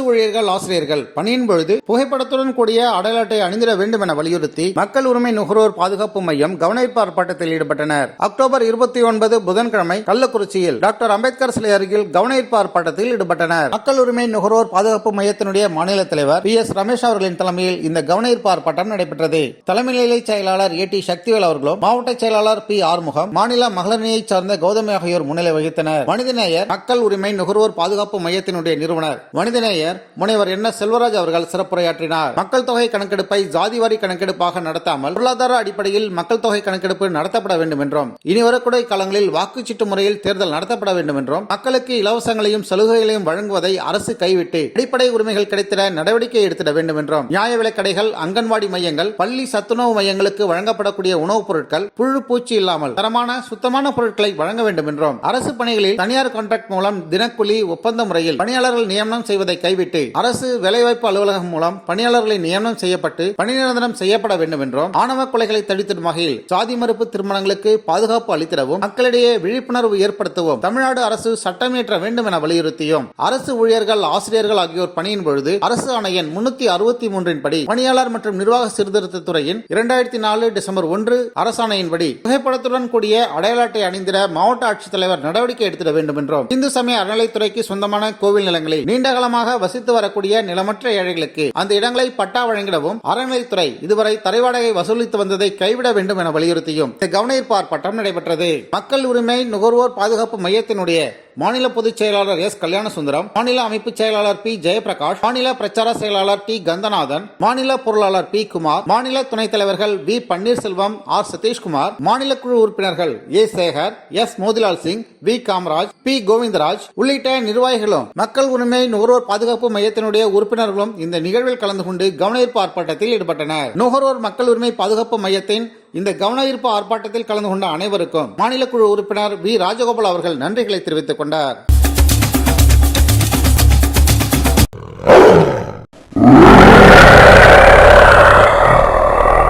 ஊழியர்கள் ஆசிரியர்கள் பணியின் பொழுது புகைப்படத்துடன் கூடிய அடையாள அட்டை அணிந்திட வேண்டும் என வலியுறுத்தி மக்கள் உரிமை நுகர்வோர் பாதுகாப்பு மையம் கவனஈர்ப்பு ஆர்ப்பாட்டத்தில் ஈடுபட்டனர். அக்டோபர் 29 புதன்கிழமை கள்ளக்குறிச்சியில் டாக்டர் அம்பேத்கர் சிலை அருகில் கவனஈர்ப்பு ஆர்ப்பாட்டத்தில் ஈடுபட்டனர். மக்கள் உரிமை நுகர்வோர் பாதுகாப்பு மையத்தினுடைய மாநில தலைவர் PS ரமேஷ் அவர்களின் தலைமையில் இந்த கவனஈர்ப்பு ஆர்ப்பாட்டம் நடைபெற்றது. தலைமை நிலை செயலாளர் AT சக்திவேல் அவர்களும், மாவட்ட செயலாளர் P ஆறுமுகம், மாநில மகளிரணியைச் சார்ந்த கௌதமி ஆகியோர் முன்னிலை வகித்தனர். மனிதநேயர் மக்கள் உரிமை நுகர்வோர் பாதுகாப்பு மையத்தினுடைய நிறுவனர் மனிதநேயர் முனைவர் NS செல்வராஜ் அவர்கள் சிறப்புரையாற்றினார். மக்கள் தொகை கணக்கெடுப்பை ஜாதிவாரி கணக்கெடுப்பாக நடத்தாமல் பொருளாதார அடிப்படையில் மக்கள் தொகை கணக்கெடுப்பு நடத்தப்பட வேண்டும் என்றும், இனி வரக்கூடிய காலங்களில் வாக்குச்சீட்டு முறையில் தேர்தல் நடத்தப்பட வேண்டும் என்றும், மக்களுக்கு இலவசங்களையும் சலுகைகளையும் வழங்குவதை அரசு கைவிட்டு அடிப்படை உரிமைகள் கிடைத்திட நடவடிக்கை எடுத்திட வேண்டும் என்றும், நியாய விலைக் கடைகள், அங்கன்வாடி மையங்கள், பள்ளி சத்துணவு மையங்களுக்கு வழங்கப்படக்கூடிய உணவுப் பொருட்கள் புழு பூச்சி இல்லாமல் தரமான சுத்தமான பொருட்களை வழங்க வேண்டும் என்றும், அரசு பணிகளில் தனியார் கான்ட்ராக்ட் மூலம் தினக்கூலி ஒப்பந்த முறையில் பணியாளர்கள் நியமனம் செய்வதை கைவிட்டு அரசு வேலைவாய்ப்பு அலுவலகம் மூலம் பணியாளர்களை நியமனம் செய்யப்பட்டு பணி நிரந்தரம் செய்யப்பட வேண்டும் என்றும், ஆணவ கொலைகளை தடுத்திடும் வகையில் சாதி மறுப்பு திருமணங்களுக்கு பாதுகாப்பு அளித்திடவும், மக்களிடையே விழிப்புணர்வு ஏற்படுத்தவும் தமிழ்நாடு அரசு சட்டம் இயற்ற வேண்டும் என வலியுறுத்தியும், அரசு ஊழியர்கள் ஆசிரியர்கள் ஆகியோர் பணியின் பொழுது அரசு ஆணை எண் 363 படி பணியாளர் மற்றும் நிர்வாக சீர்திருத்த துறையின் 2004 டிசம்பர் 1 அரசாணையின்படி புகைப்படத்துடன் கூடிய அடையாள அட்டை அணிந்திட மாவட்ட ஆட்சித்தலைவர் நடவடிக்கை எடுத்திட வேண்டும் என்றும், இந்து சமய அறநிலைத்துறைக்கு சொந்தமான கோவில் நிலங்களில் நீண்டகாலமாக வசித்து வரக்கூடிய நிலமற்ற ஏழைகளுக்கு அந்த இடங்களை பட்டா வழங்கிடவும் அறநிலைத்துறை இதுவரை தரைவாடகை வசூலித்து வந்ததை கைவிட வேண்டும் என வலியுறுத்தியும் இந்த கவனஈர்ப்பு ஆர்ப்பாட்டம் நடைபெற்றது. மக்கள் உரிமை நுகர்வோர் பாதுகாப்பு மையத்தினுடைய மாநில பொதுச் செயலாளர் S கல்யாணசுந்தரம், மாநில அமைப்பு செயலாளர் P ஜெயபிரகாஷ், மாநில பிரச்சார செயலாளர் T கந்தநாதன், மாநில பொருளாளர் P குமார், மாநில துணைத் தலைவர்கள் V பன்னீர்செல்வம், R சதீஷ்குமார், மாநில குழு உறுப்பினர்கள் A Sekar, S Motilal Singh, V Kamaraj, P Govindaraj உள்ளிட்ட நிர்வாகிகளும் மக்கள் உரிமை நுகர்வோர் பாதுகாப்பு மையத்தினுடைய உறுப்பினர்களும் இந்த நிகழ்வில் கலந்து கொண்டு கவனஈர்ப்பு ஆர்ப்பாட்டத்தில் ஈடுபட்டனர். நுகர்வோர் மக்கள் உரிமை பாதுகாப்பு மையத்தின் இந்த கவனஈர்ப்பு ஆர்ப்பாட்டத்தில் கலந்து கொண்ட அனைவருக்கும் மாநில குழு உறுப்பினர் V ராஜகோபால் அவர்கள் நன்றிகளை தெரிவித்துக் கொண்டார்.